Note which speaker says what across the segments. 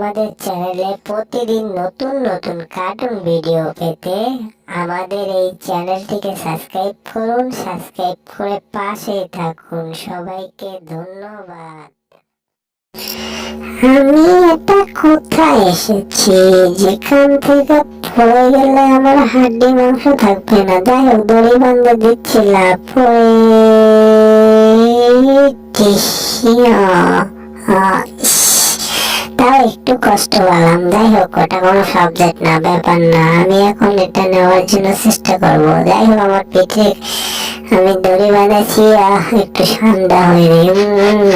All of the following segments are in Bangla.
Speaker 1: আমাদের চ্যানেলে প্রতিদিন নতুন নতুন কার্টুন ভিডিও পেতে আমাদের এই চ্যানেলটিকে সাবস্ক্রাইব করুন। সাবস্ক্রাইব করে পাশেই থাকুন। সবাইকে ধন্যবাদ। আমি এটা কোথায় এসেছি যেখান থেকে পড়ে গেলে আমার হাড্ডি মাংস থাকবে না। যাই হোক, দড়ি বান্ধা দিচ্ছিলাম তাও একটু কষ্ট পেলাম। যাই হোক, ওটা কোনো সাবজেক্ট না, ব্যাপার না। আমি এখন এটা নেওয়ার জন্য চেষ্টা করবো। যাই হোক, আমার পিঠে আমি দড়ি বাঁধাচ্ছি, একটু ঠান্ডা হয়নি।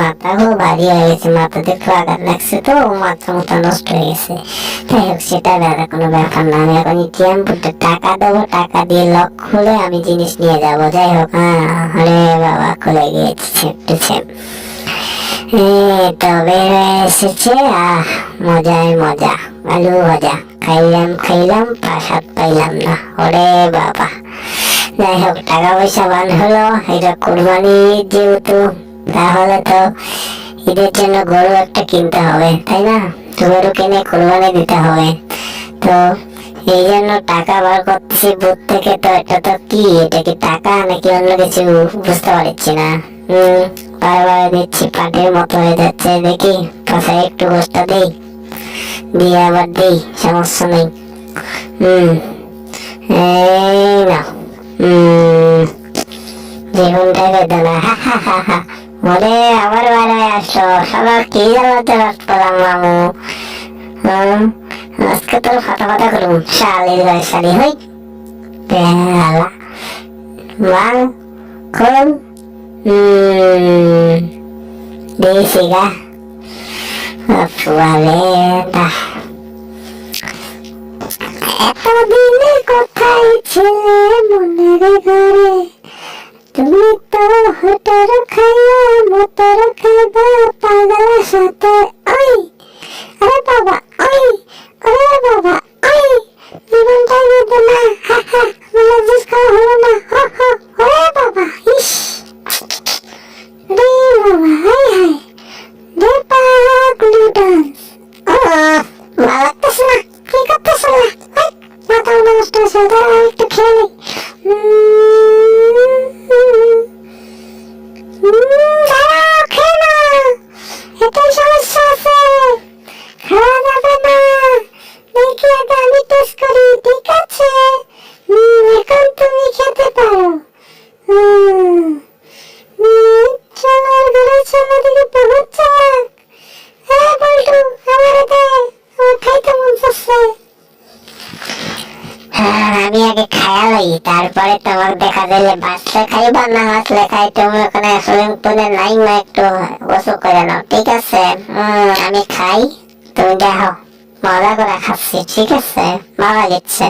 Speaker 1: মাথাও ভারী হয়ে গেছে, মাথাতে একটু আঘাত লাগছে তো মাথা মতো নষ্ট হয়ে গেছে। যাই হোক, সেটা দাদা কোনো ব্যাপার না। আমি এখন এটিএম বুথে টাকা দেবো, টাকা দিয়ে লক খুলে আমি জিনিস নিয়ে যাবো। যাই হোক, আরে বাবা, খুলে গিয়েছে একটু তবে এসেছে। মজায় মজা, আলু ভাজা খাইলাম প্রসাদ পাইলাম না। ওরে বাবা। যাই হোক, টাকা পয়সা বান হলো। এটা কোরবানি যেহেতু, তাহলে তো ঈদের জন্য গরু একটা কিনতে হবে, তাই না? গরু কিনে কোরবানি দিতে হবে। তো এই জন্য টাকা বার করতেছি বুথ থেকে। তো এটা তো কি, এটা কি টাকা নাকি অন্য কিছু বুঝতে পারছি না। বারবার দিচ্ছি, পাটের মতো হয়ে যাচ্ছে। দেখি পাশে একটু গোষ্ঠটা দিই, দিয়ে আবার দিই, সমস্যা নেই। এই না, জীবনটা বেদনা। ওরে আবার বাইরে আসলো, সবার কি জ্বালাতে রাত পেলাম মামু। আজকে তোর ফাটা করুন, শালির শালি হই বেলা মাল করুন দিয়েছি গা। এতদিনে কোথায় ছিলে মনের ঘরে, তুমি তো হোটেল খাইয়া মোটর খাইবা পাগলার সাথে। ওই আরে বাবা, ওই ওরে বাবা, ওই জীবনটাই বেদনা। বলে জিস খাওয়া হলো না। ওরে বাবা, ইস রে বাবা, হাই হাই রে পাগলি ডান্স। ভালো লাগতেছে না, কি করতেছে না? মাথা নষ্ট হয়েছে, দাঁড়া একটু খেয়ে নিই। আমি আগে খায়ালই, তারপরে তোমার দেখা দিলে বাঁচলে খাইবা, না বাঁচলে খাই। তুমি ওখানে সুইমিং পুলে নাইমা একটু গোসল করে নাও, ঠিক আছে? আমি খাই, তুমি দেখো মজা করে খাচ্ছি, ঠিক আছে? ভালো লাগছে।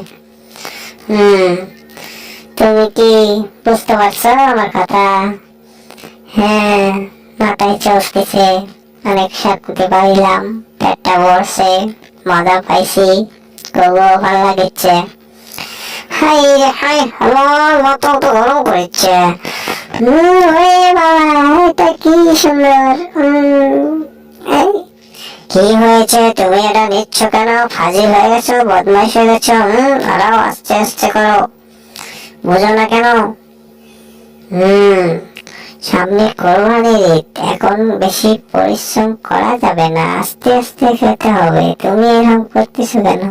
Speaker 1: তুমি কি বুঝতে পারছো আমার কথা? হ্যাঁ, মাথায় চলতেছে, অনেক শান্তি পাইলাম, পেটটা ভরছে, মজা পাইছি, খুব ভালো লাগছে। হাই রে হাই, আমার মাথা তো গরম করেছে। এটা কি সুন্দর। কি হয়েছে, তুমি এটা নিচ্ছ কেন? ফাজিল হয়ে গেছো, বদমাইশ হয়ে গেছো। আরো আস্তে আস্তে করো, বুঝো না কেন? সামনে কোরবানির ঈদ, এখন বেশি পরিশ্রম করা যাবে না, আস্তে আস্তে খেতে হবে। তুমি এরকম করতেছো কেন?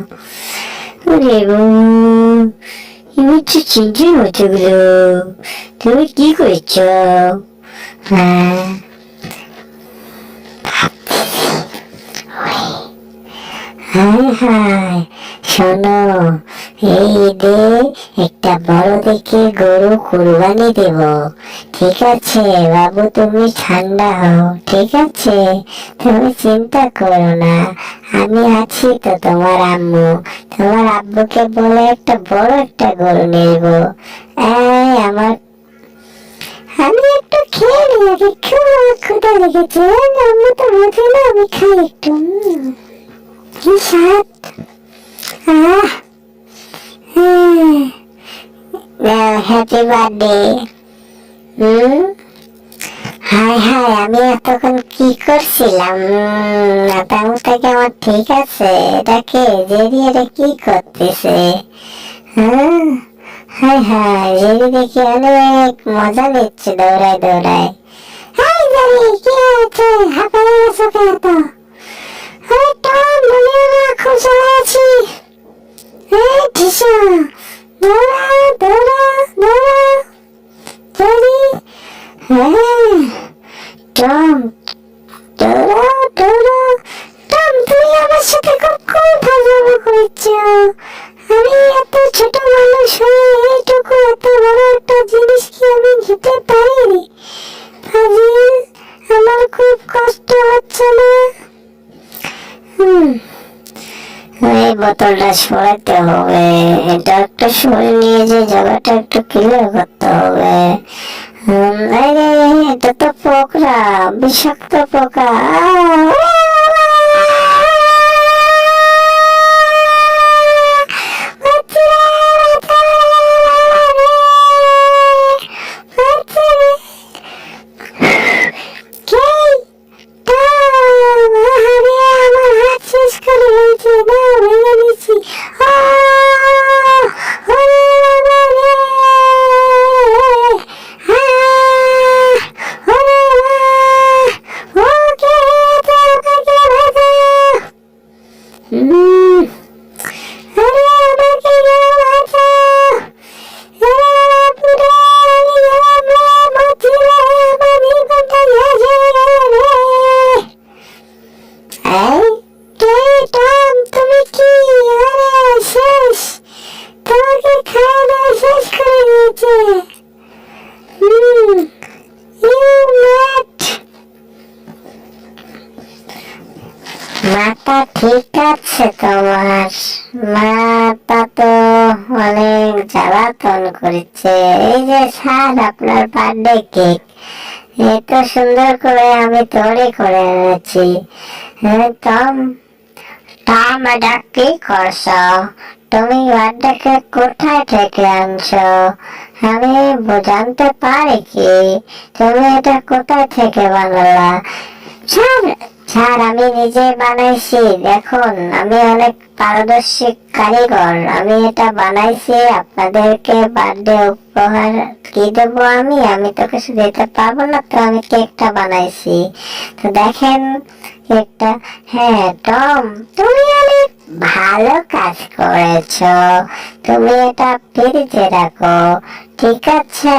Speaker 1: চিন্তা হচ্ছে গুলো, তুমি কি করছ? শোনো, এই ঈদে একটা বড় দেখে গরু কুরবানি দেব, ঠিক আছে বাবু? তুমি ঠান্ডা হও, ঠিক আছে? তুমি চিন্তা করো না, আমি আছি তো। তোমার আম্মু, তোমার আব্বুকে বলে একটা বড় একটা গরু নেব। আমার আমি একটু খেয়ে নিই আগে, খুব ক্ষুধা লেগেছে। আম্মু তো বোঝে না, আমি খাই একটু। কি স্বাদ! Happy birthday. হায় হায়, আমি এতক্ষণ কি করছিলাম? মাথার থেকে আমার ঠিক আছে? এটাকে জেরি, এটা কি করতেছে? হ্যাঁ, হায় হায়, জেরি দেখি অনেক মজা নিচ্ছে দৌড়ায় দৌড়ায়। হাই জেরি, কি হয়েছে? হাঁপায়ে গেছো কেন তো? আরে টম, বলিও না, খুব জ্বালা আছি। এই ঠিসা, দৌড়া দৌড়া দৌড়া জেরি। হ্যাঁ টম, দৌড়াও দৌড়াও। টম, তুমি আমার সাথে কখন ফাজলামো করছো? আমি এত ছোট মানুষ হয়ে এইটুকু এত বড় একটা জিনিস কি আমি নিতে পারি? ফাজিল, আমার খুব কষ্ট হচ্ছে না? এই বোতলটা সরাতে হবে, এটা একটা সরে নিয়ে যে জায়গাটা একটু ক্লিয়ার করতে হবে। আরে এটা তো পোকরা, বিষাক্ত পোকা। মাথা ঠিক আছে তোমার? মাথা তো অনেক জ্বালাতন করেছে। এই যে স্যার, আপনার বার্থডে কেক এত সুন্দর করে আমি তৈরি করে এনেছি। টম, টম, এটা কি করছো? তুমি বার্থডে কেক কোথায় থেকে আনছো? আমি জানতে পারি কি তুমি এটা কোথায় থেকে বানালা? স্যার, স্যার, আমি নিজে বানাইছি। দেখুন, আমি অনেক পারদর্শী কারিগর। আমি এটা বানাইছি আপনাদেরকে বার্থডে উপহার। কি দেবো আমি? আমি তো কিছু দিতে পারবো না, তো আমি কেকটা বানাইছি। তো দেখেন কেকটা। হ্যাঁ টম, তুমি অনেক ভালো কাজ করেছো। তুমি এটা ফ্রিজে রাখো, ঠিক আছে?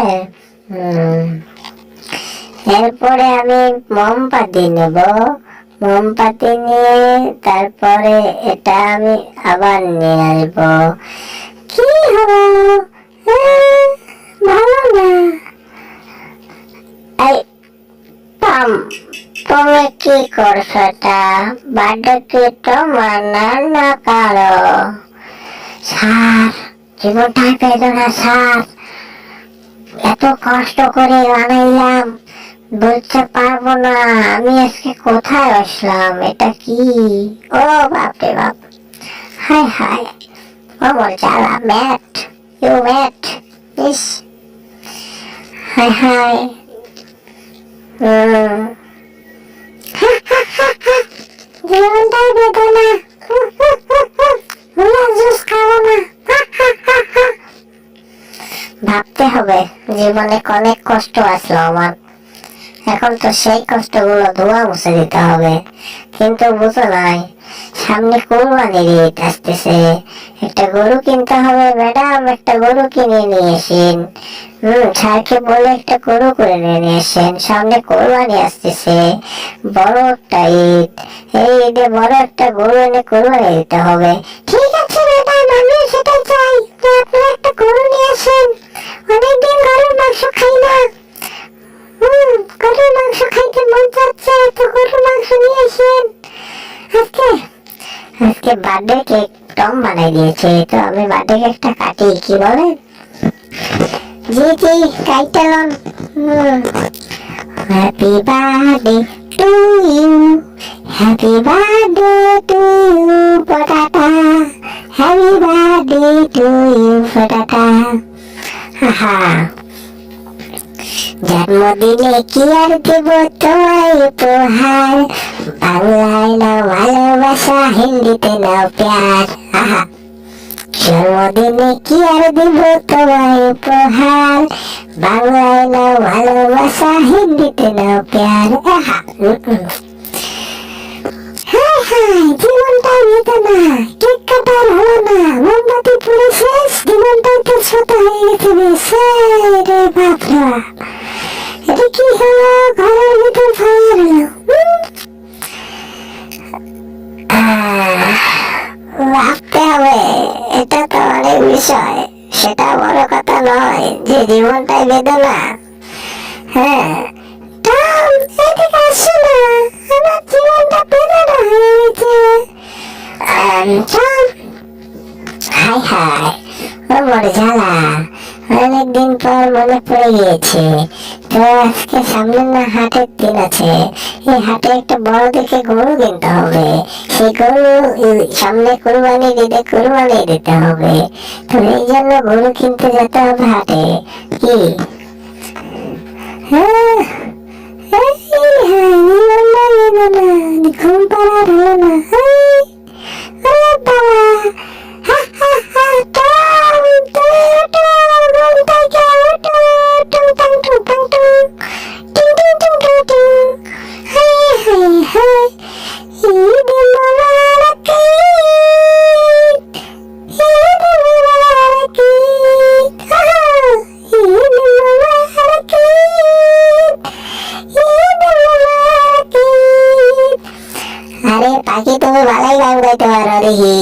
Speaker 1: এরপরে আমি মোমবাতি নেব। মোমবাতি নিয়ে তারপরে এটা আমি আবার নিয়ে আসবো। কি হলো? ভালো না? এই টম, তুমি কি করছো? এটা বার্থডে কি তোমার না কারো? স্যার, জীবনটাই বেদনা স্যার। এত কষ্ট করে বানাইলাম, বলতে পারবো না আমি আজকে কোথায় আসলাম। এটা কি? ও বাপরে বাপ, হায় হায়, আমার জ্বালা। ম্যাট, ইউ ম্যাট, ইস, হায় হায়। জীবনটাই বেদনা, জুস খাবো না। ভাবতে হবে, জীবনে অনেক কষ্ট আসলো আমার, এখন তো সেই কষ্টগুলো ধোয়া মুছে দিতে হবে। কিন্তু বুঝো নাই, সামনে কোরবানির ঈদ আসতেছে, একটা গরু কিনতে হবে। ম্যাডাম, একটা গরু কিনে নিয়ে এসেন। স্যারকে বলে একটা গরু করে নিয়ে এসেন, সামনে কোরবানি আসতেছে, বড় একটা ঈদ। এই ঈদে বড় একটা গরু এনে কোরবানি দিতে হবে। ঠিক আছে ম্যাডাম, আমি সেটাই চাই, আপনারা একটা গরু নিয়ে আসেন। অনেকদিন গরুর মাংস খাই না। গরুর মাংস খাইতে মন চাচ্ছে, তো গরুর মাংস নিয়ে আসেন। আজকে বার্থডে কেক টম বানাই দিয়েছে, তো আমি বার্থডে কেকটা কাটি, কি বলেন? জি জি, কাইটালন। Happy birthday to you, happy birthday to you potato, happy birthday to you potato. জন্মদিনে কি আর দেব তোমায় উপহার, বাংলায় নাও ভালোবাসা, হিন্দিতে নাও প্যার। আহা, জন্মদিনে কি আর দিব তোমায় উপহার, বাংলায় নাও ভালোবাসা, হিন্দিতে নাও প্যার। আহা, হায় হায়, জীবনটাই নিত না, কেক কাটার হলো না, মোমবাতি পুড়ে শেষ, জীবনটাই তো ছোট হয়ে গেছে বেশ। রে বাপরা, এটা কি হলো, ঘরের ভিতর ফায়ার হলো। ভাবতে হবে, এটা তো অনেক বিষয়, সেটা বড় কথা নয় যে জীবনটাই বেদনা। হ্যাঁ, টম, এদিকে আসো না, আমার জীবনটা বেদনা হয়ে গেছে। টম, হাই হাই, ও বড় জ্বালা, অনেকদিন পর মনে পড়ে গিয়েছে। তো আজকে সামনে না হাটের দিন আছে, এই হাটে একটা বড় দেখে গরু কিনতে হবে। সেই গরু সামনে কুরবানির ঈদে কুরবানি দিতে হবে, তো এই জন্য গরু কিনতে যেতে হবে হাটে। কি হ্যাঁ, ঘুম পাড়ার হলো না। আরে পাখি, তুমি ভালোই গান গাইতে পারো দেখি।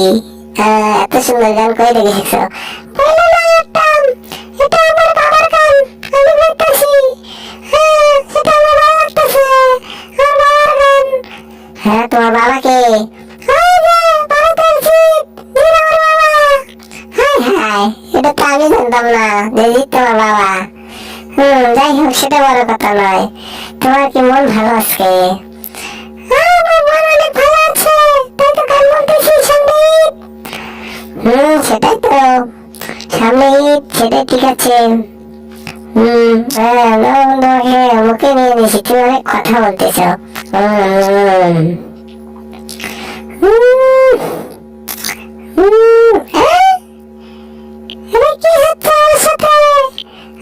Speaker 1: এত সুন্দর গান কই থেকে শিখছো? এটা আমার বাবার গান, আমি গাইতেছি। এটা আমার ভালো লাগতেছে, আমার বাবার গান। হ্যাঁ, তোমার বাবাকে? এটা তো আমি জানতাম না যে জিৎ তোমার বাবা। যাই হোক, সেটা বড় কথা নয়। তোমার কি মন ভালো আজকে? সেটাই তো, সামনে ঈদ, সেটাই ঠিক আছে। তোমাকে মুখে নিয়ে নিয়েছি, তুমি অনেক কথা বলতেছ। কি হচ্ছে আমার সাথে?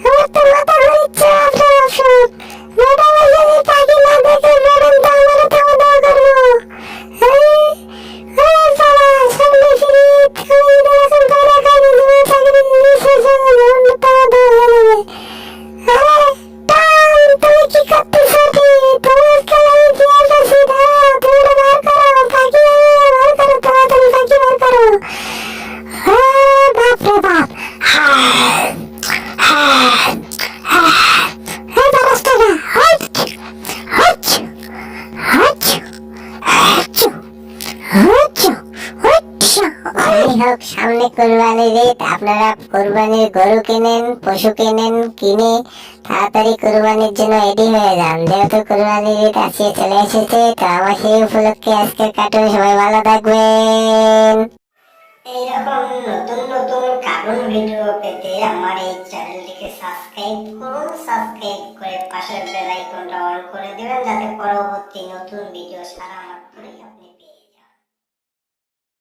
Speaker 1: আমার তো মাথা ঘুরছে। ম্যাডাম যদি পাখি না দেখে, ম্যাডাম তো আমার খাওয়া দাওয়া করবো। সামনে ফিরে এখন বাইরে খাইনি, তোমার চাকরি তুমি কি করতেছ? তোমার খেলায় কি আছে? তুমি বার করো পাখি, বার করো তাড়াতাড়ি, পাখি বার করো। বাপ রে বাপ, সামনে কুরবানির ঈদ, আপনারা কুরবানির গরু কিনেন, পশু কিনেন, কিনে তাড়াতাড়ি কুরবানির জন্য রেডি হয়ে যান, যেহেতু কুরবানির ঈদ আসিয়ে চলে এসেছে। তো আমার সেই উপলক্ষে আজকের কার্টুন, সবাই ভালো থাকবেন। এইরকম নতুন নতুন কার্টুন ভিডিও পেতে আমার এই চ্যানেলটিকে সাবস্ক্রাইব করুন, সাবস্ক্রাইব করে পাশের বেল আইকনটা অন করে দেবেন, যাতে পরবর্তী নতুন ভিডিও ছাড়া